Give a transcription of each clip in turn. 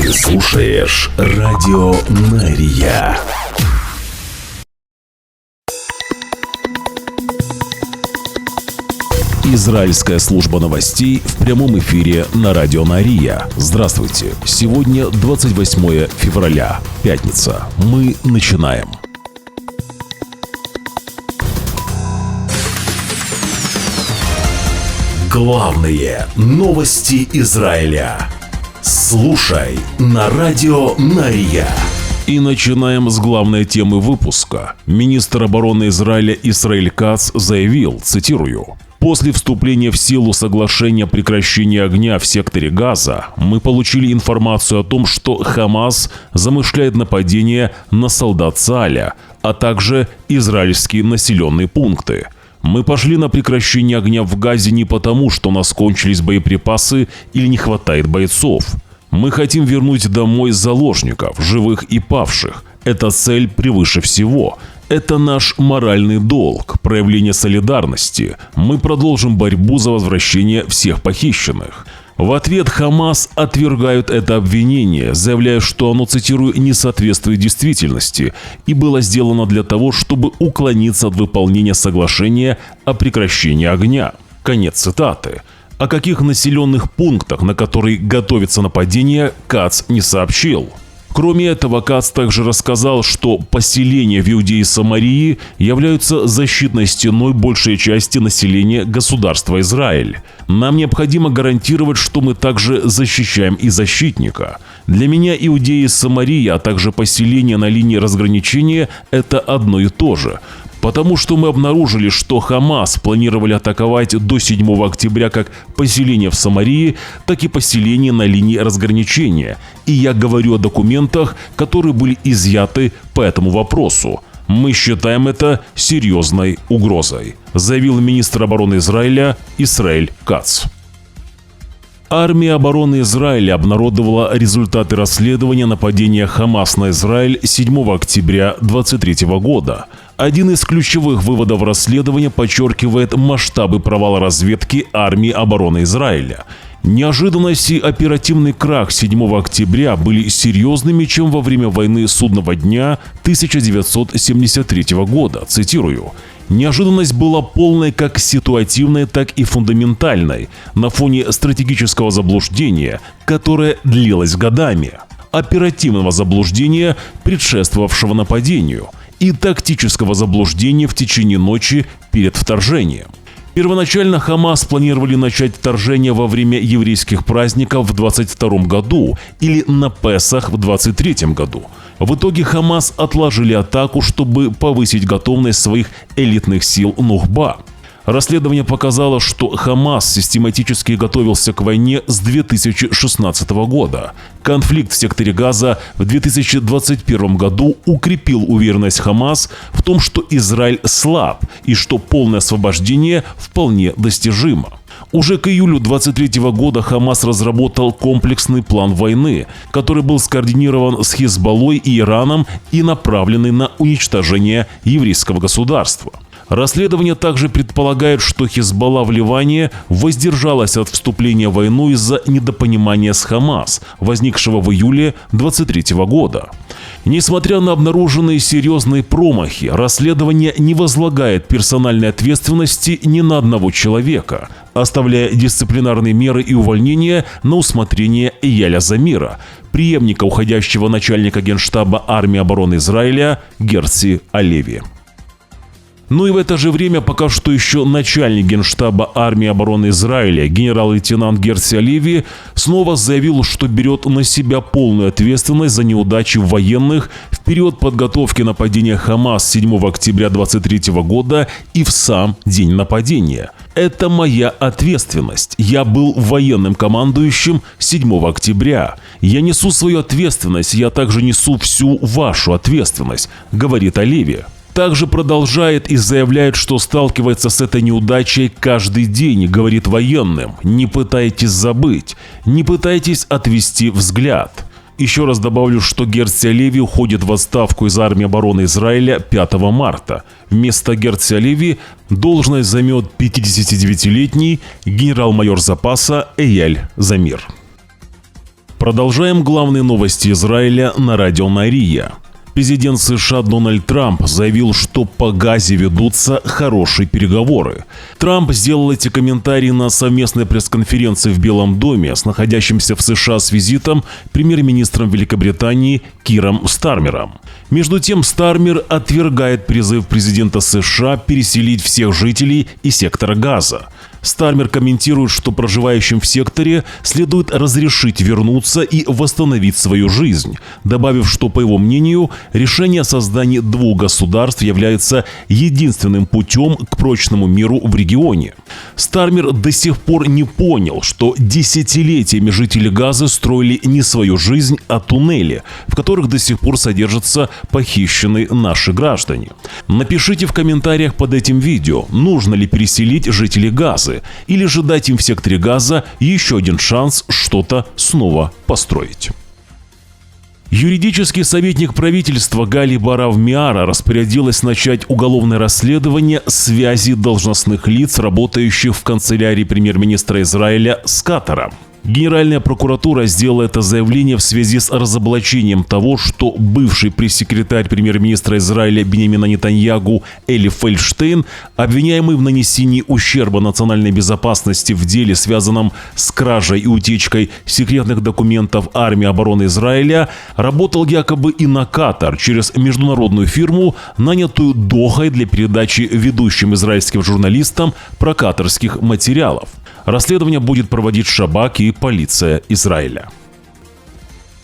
Ты слушаешь Радио Мария. Израильская служба новостей в прямом эфире на Радио Мария. Здравствуйте. Сегодня 28 февраля, пятница. Мы начинаем. Главные новости Израиля. Слушай на Радио Мария. И начинаем с главной темы выпуска. Министр обороны Израиля Исраэль Кац заявил, цитирую: «После вступления в силу соглашения о прекращении огня в секторе Газа мы получили информацию о том, что Хамас замышляет нападение на солдат Цааля, а также израильские населенные пункты. Мы пошли на прекращение огня в Газе не потому, что у нас кончились боеприпасы или не хватает бойцов. Мы хотим вернуть домой заложников, живых и павших. Эта цель превыше всего. Это наш моральный долг, проявление солидарности. Мы продолжим борьбу за возвращение всех похищенных». В ответ Хамас отвергают это обвинение, заявляя, что оно, цитирую, «не соответствует действительности» и было сделано для того, чтобы уклониться от выполнения соглашения о прекращении огня. Конец цитаты. О каких населенных пунктах, на которые готовится нападение, Кац не сообщил. Кроме этого, Кац также рассказал, что поселения в Иудее и Самарии являются защитной стеной большей части населения государства Израиль. Нам необходимо гарантировать, что мы также защищаем и защитника. Для меня Иудея и Самария, а также поселения на линии разграничения – это одно и то же. Потому что мы обнаружили, что Хамас планировали атаковать до 7 октября как поселение в Самарии, так и поселение на линии разграничения. И я говорю о документах, которые были изъяты по этому вопросу. Мы считаем это серьезной угрозой, заявил министр обороны Израиля Исраэль Кац. Армия обороны Израиля обнародовала результаты расследования нападения Хамас на Израиль 7 октября 2023 года. Один из ключевых выводов расследования подчеркивает масштабы провала разведки армии обороны Израиля. Неожиданность и оперативный крах 7 октября были серьезными, чем во время войны Судного дня 1973 года. Цитирую: «Неожиданность была полной как ситуативной, так и фундаментальной на фоне стратегического заблуждения, которое длилось годами, оперативного заблуждения, предшествовавшего нападению, и тактического заблуждения в течение ночи перед вторжением. Первоначально Хамас планировали начать вторжение во время еврейских праздников в 22 году или на Песах в 23 году. В итоге Хамас отложили атаку, чтобы повысить готовность своих элитных сил Нухба. Расследование показало, что Хамас систематически готовился к войне с 2016 года. Конфликт в секторе Газа в 2021 году укрепил уверенность Хамас в том, что Израиль слаб и что полное освобождение вполне достижимо. Уже к июлю 2023 года Хамас разработал комплексный план войны, который был скоординирован с Хизбаллой и Ираном и направленный на уничтожение еврейского государства. Расследование также предполагает, что Хизбалла в Ливане воздержалась от вступления в войну из-за недопонимания с Хамас, возникшего в июле 2023 года. Несмотря на обнаруженные серьезные промахи, расследование не возлагает персональной ответственности ни на одного человека, оставляя дисциплинарные меры и увольнения на усмотрение Эяля Замира, преемника уходящего начальника Генштаба армии обороны Израиля Герци Алеви. Ну и в это же время пока что еще начальник Генштаба армии обороны Израиля генерал-лейтенант Герци Алеви снова заявил, что берет на себя полную ответственность за неудачи военных в период подготовки нападения Хамас 7 октября 2023 года и в сам день нападения. «Это моя ответственность. Я был военным командующим 7 октября. Я несу свою ответственность, я также несу всю вашу ответственность», говорит Алеви. Также продолжает и заявляет, что сталкивается с этой неудачей каждый день, говорит военным: «Не пытайтесь забыть, не пытайтесь отвести взгляд». Еще раз добавлю, что Герци Алеви уходит в отставку из армии обороны Израиля 5 марта. Вместо Герци Алеви должность займет 59-летний генерал-майор запаса Эяль Замир. Продолжаем главные новости Израиля на радио Мария. Президент США Дональд Трамп заявил, что по Газе ведутся хорошие переговоры. Трамп сделал эти комментарии на совместной пресс-конференции в Белом доме с находящимся в США с визитом премьер-министром Великобритании Киром Стармером. Между тем, Стармер отвергает призыв президента США переселить всех жителей из сектора Газа. Стармер комментирует, что проживающим в секторе следует разрешить вернуться и восстановить свою жизнь, добавив, что, по его мнению, решение о создании двух государств является единственным путем к прочному миру в регионе. Стармер до сих пор не понял, что десятилетиями жители Газы строили не свою жизнь, а туннели, в которых до сих пор содержатся похищенные наши граждане. Напишите в комментариях под этим видео, нужно ли переселить жителей Газы, или же дать им в секторе Газа еще один шанс что-то снова построить. Юридический советник правительства Гали Барав-Миара распорядилась начать уголовное расследование связи должностных лиц, работающих в канцелярии премьер-министра Израиля с Катаром. Генеральная прокуратура сделала это заявление в связи с разоблачением того, что бывший пресс-секретарь премьер-министра Израиля Биньямина Нетаньягу Эли Фельдштейн, обвиняемый в нанесении ущерба национальной безопасности в деле, связанном с кражей и утечкой секретных документов армии обороны Израиля, работал якобы и на Катар через международную фирму, нанятую Дохой для передачи ведущим израильским журналистам прокаторских материалов. Расследование будет проводить Шабак и полиция Израиля.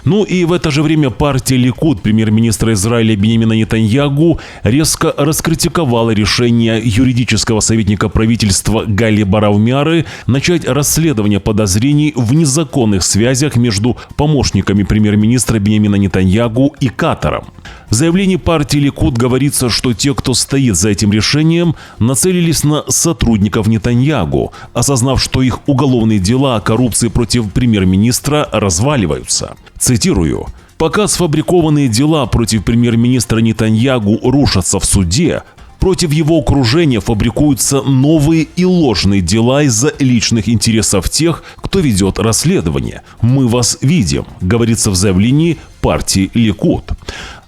Ну и в это же время партия Ликуд премьер-министра Израиля Биньямина Нетаньягу резко раскритиковала решение юридического советника правительства Гали Барав-Миары начать расследование подозрений в незаконных связях между помощниками премьер-министра Биньямина Нетаньягу и Катаром. В заявлении партии Ликуд говорится, что те, кто стоит за этим решением, нацелились на сотрудников Нетаньягу, осознав, что их уголовные дела о коррупции против премьер-министра разваливаются. Цитирую: «Пока сфабрикованные дела против премьер-министра Нетаньягу рушатся в суде, против его окружения фабрикуются новые и ложные дела из-за личных интересов тех, кто ведет расследование. Мы вас видим», говорится в заявлении партии Ликуд.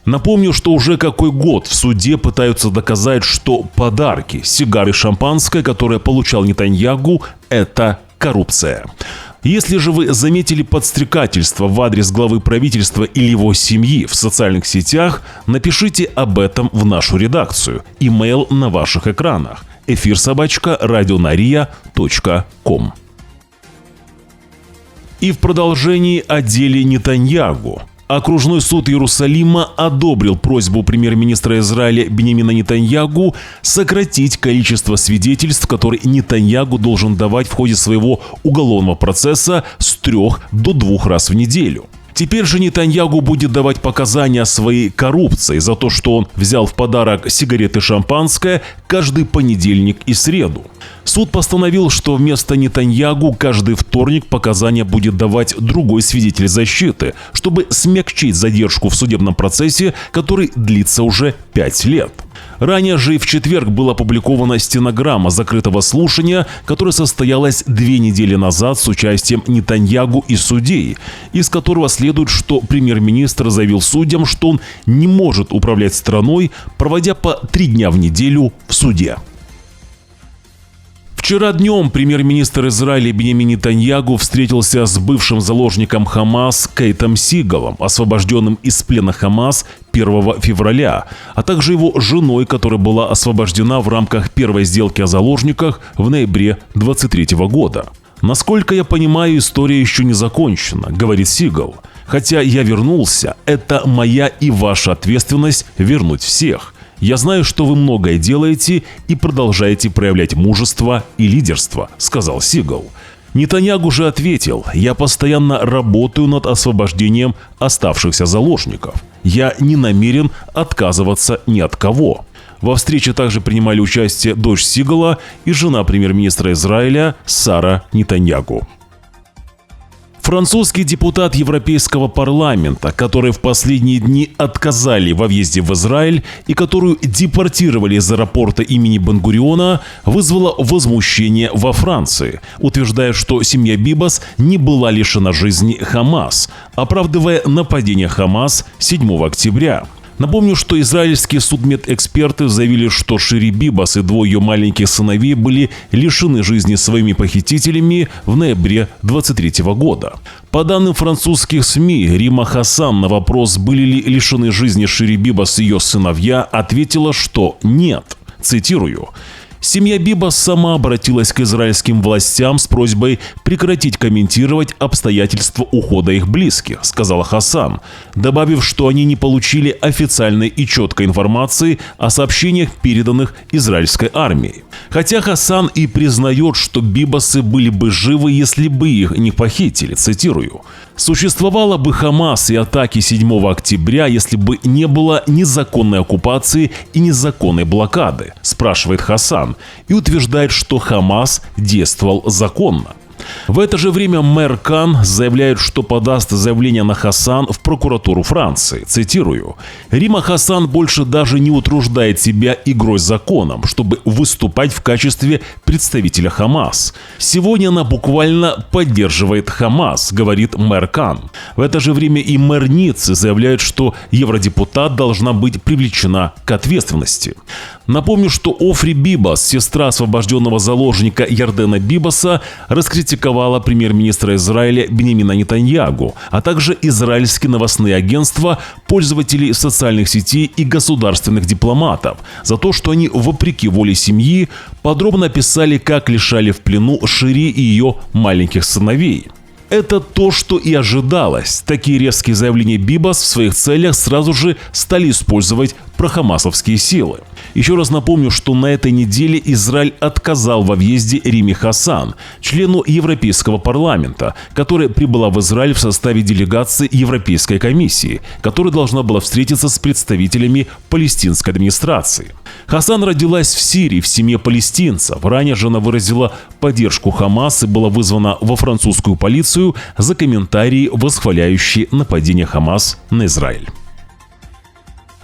Напомню, что уже какой год в суде пытаются доказать, что подарки, сигары и шампанское, которые получал Нетаньягу, это коррупция. Если же вы заметили подстрекательство в адрес главы правительства или его семьи в социальных сетях, напишите об этом в нашу редакцию. Имейл на ваших экранах. efir@radionaria.com. И в продолжении о деле Нетаньягу. Окружной суд Иерусалима одобрил просьбу премьер-министра Израиля Биньямина Нетаньягу сократить количество свидетельств, которые Нетаньягу должен давать в ходе своего уголовного процесса с 3 до 2 раз в неделю. Теперь же Нетаньягу будет давать показания о своей коррупции за то, что он взял в подарок сигареты и шампанское каждый понедельник и среду. Суд постановил, что вместо Нетаньягу каждый вторник показания будет давать другой свидетель защиты, чтобы смягчить задержку в судебном процессе, который длится уже 5 лет. Ранее же и в четверг была опубликована стенограмма закрытого слушания, которое состоялось 2 недели назад с участием Нетаньягу и судей, из которого следует, что премьер-министр заявил судьям, что он не может управлять страной, проводя по 3 дня в неделю в суде. Вчера днем премьер-министр Израиля Биньямин Нетаньягу встретился с бывшим заложником Хамас Кейтом Сигалом, освобожденным из плена Хамас 1 февраля, а также его женой, которая была освобождена в рамках первой сделки о заложниках в ноябре 2023 года. «Насколько я понимаю, история еще не закончена», — говорит Сигал. «Хотя я вернулся, это моя и ваша ответственность вернуть всех. Я знаю, что вы многое делаете и продолжаете проявлять мужество и лидерство», — сказал Сигал. Нетаньягу же ответил: «Я постоянно работаю над освобождением оставшихся заложников. Я не намерен отказываться ни от кого». Во встрече также принимали участие дочь Сигала и жена премьер-министра Израиля Сара Нетаньягу. Французский депутат Европейского парламента, который в последние дни отказали во въезде в Израиль и которую депортировали из аэропорта имени Бен-Гуриона, вызвала возмущение во Франции, утверждая, что семья Бибас не была лишена жизни Хамас, оправдывая нападение Хамас 7 октября. Напомню, что израильские судмедэксперты заявили, что Шири Бибас и двое ее маленьких сыновей были лишены жизни своими похитителями в ноябре 2023 года. По данным французских СМИ, Рима Хасан на вопрос, были ли лишены жизни Шири Бибас и ее сыновья, ответила, что нет. Цитирую. Семья Бибас сама обратилась к израильским властям с просьбой прекратить комментировать обстоятельства ухода их близких, сказала Хасан, добавив, что они не получили официальной и четкой информации о сообщениях, переданных израильской армией. Хотя Хасан и признает, что Бибасы были бы живы, если бы их не похитили, цитирую. Существовала бы Хамас и атаки 7 октября, если бы не было незаконной оккупации и незаконной блокады, спрашивает Хасан, и утверждает, что Хамас действовал законно. В это же время мэр Кан заявляет, что подаст заявление на Хасан в прокуратуру Франции. Цитирую. «Рима Хасан больше даже не утруждает себя игрой с законом, чтобы выступать в качестве представителя Хамас. Сегодня она буквально поддерживает Хамас», говорит мэр Кан. В это же время и мэр Ниццы заявляет, что евродепутат должна быть привлечена к ответственности. Напомню, что Офри Бибас, сестра освобожденного заложника Ярдена Бибаса, раскритиковала премьер-министра Израиля Биньямина Нетаньягу, а также израильские новостные агентства, пользователей социальных сетей и государственных дипломатов за то, что они, вопреки воле семьи, подробно описали, как лишали в плену Шири и ее маленьких сыновей. Это то, что и ожидалось. Такие резкие заявления Бибас в своих целях сразу же стали использовать прохамасовские силы. Еще раз напомню, что на этой неделе Израиль отказал во въезде Риме Хасан, члену Европейского парламента, которая прибыла в Израиль в составе делегации Европейской комиссии, которая должна была встретиться с представителями палестинской администрации. Хасан родилась в Сирии в семье палестинцев. Ранее же она выразила поддержку Хамас и была вызвана во французскую полицию за комментарии, восхваляющие нападение Хамас на Израиль.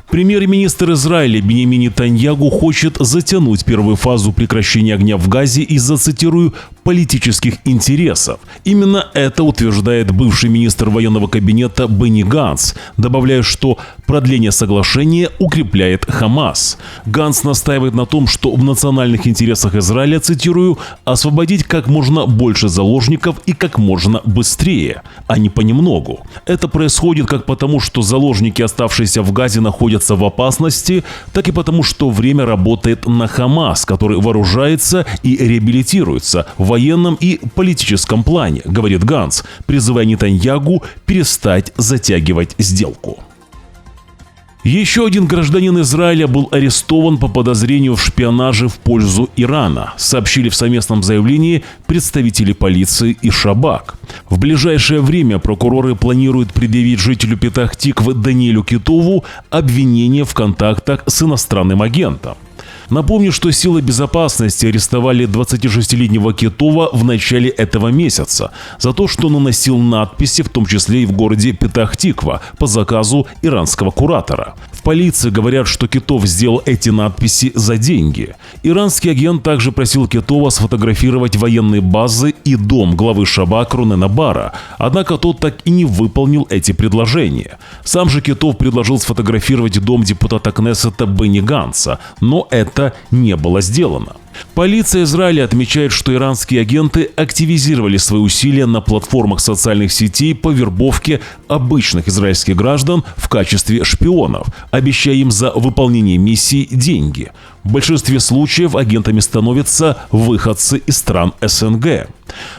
Премьер-министр Израиля Биньямин Нетаньягу хочет затянуть первую фазу прекращения огня в Газе из-за, цитирую, политических интересов. Именно это утверждает бывший министр военного кабинета Бенни Ганц, добавляя, что продление соглашения укрепляет Хамас. Ганц настаивает на том, что в национальных интересах Израиля, цитирую, освободить как можно больше заложников и как можно быстрее, а не понемногу. Это происходит как потому, что заложники, оставшиеся в Газе, находятся в опасности, так и потому, что время работает на Хамас, который вооружается и реабилитируется в военном и политическом плане, говорит Ганц, призывая Нетаньягу перестать затягивать сделку. Еще один гражданин Израиля был арестован по подозрению в шпионаже в пользу Ирана, сообщили в совместном заявлении представители полиции и Шабак. В ближайшее время прокуроры планируют предъявить жителю Петах-Тиквы Даниэлю Китову обвинение в контактах с иностранным агентом. Напомню, что силы безопасности арестовали 26-летнего Китова в начале этого месяца за то, что наносил надписи, в том числе и в городе Петах-Тиква, по заказу иранского куратора. В полиции говорят, что Китов сделал эти надписи за деньги. Иранский агент также просил Китова сфотографировать военные базы и дом главы Шабак Ронена Бара, однако тот так и не выполнил эти предложения. Сам же Китов предложил сфотографировать дом депутата Кнессета Бенни Ганца, но это не было сделано. Полиция Израиля отмечает, что иранские агенты активизировали свои усилия на платформах социальных сетей по вербовке обычных израильских граждан в качестве шпионов, обещая им за выполнение миссий деньги. В большинстве случаев агентами становятся выходцы из стран СНГ.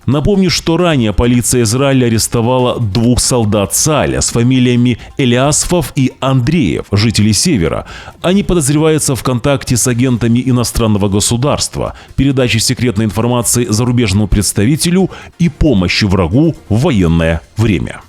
Напомню, что ранее полиция Израиля арестовала 2 солдат Цааля с фамилиями Элиасфов и Андреев, жителей Севера. Они подозреваются в контакте с агентами иностранного государства, передаче секретной информации зарубежному представителю и помощи врагу в военное время.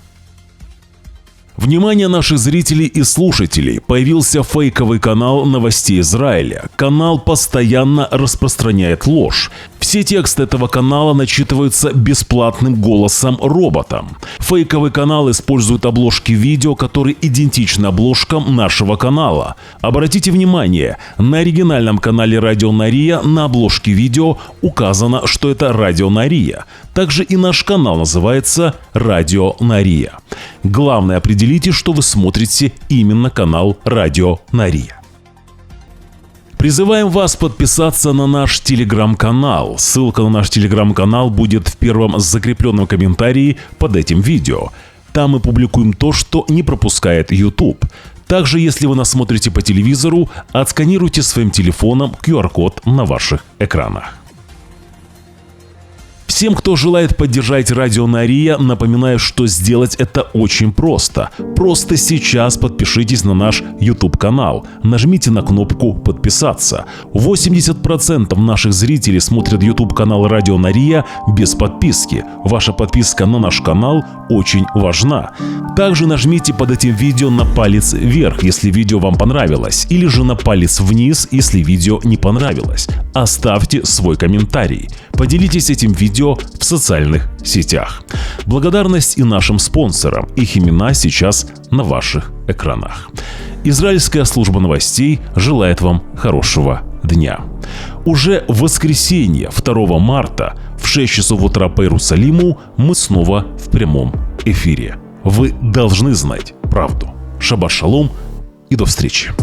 Внимание наших зрителей и слушателей! Появился фейковый канал новостей Израиля. Канал постоянно распространяет ложь. Все тексты этого канала начитываются бесплатным голосом роботом. Фейковый канал использует обложки видео, которые идентичны обложкам нашего канала. Обратите внимание, на оригинальном канале Радио Нария на обложке видео указано, что это Радио Нария. Также и наш канал называется Радио Нария. Главное, определите, что вы смотрите именно канал Радио Нария. Призываем вас подписаться на наш телеграм-канал. Ссылка на наш телеграм-канал будет в первом закрепленном комментарии под этим видео. Там мы публикуем то, что не пропускает YouTube. Также, если вы нас смотрите по телевизору, отсканируйте своим телефоном QR-код на ваших экранах. Всем, кто желает поддержать Радио Нария, напоминаю, что сделать это очень просто. Просто сейчас подпишитесь на наш YouTube-канал. Нажмите на кнопку «Подписаться». 80% наших зрителей смотрят YouTube-канал Радио Нария без подписки. Ваша подписка на наш канал очень важна. Также нажмите под этим видео на палец вверх, если видео вам понравилось, или же на палец вниз, если видео не понравилось. Оставьте свой комментарий. Поделитесь этим видео в социальных сетях. Благодарность и нашим спонсорам. Их имена сейчас на ваших экранах. Израильская служба новостей желает вам хорошего дня. Уже в воскресенье, 2 марта, в 6 часов утра по Иерусалиму мы снова в прямом эфире. Вы должны знать правду. Шаббат шалом и до встречи.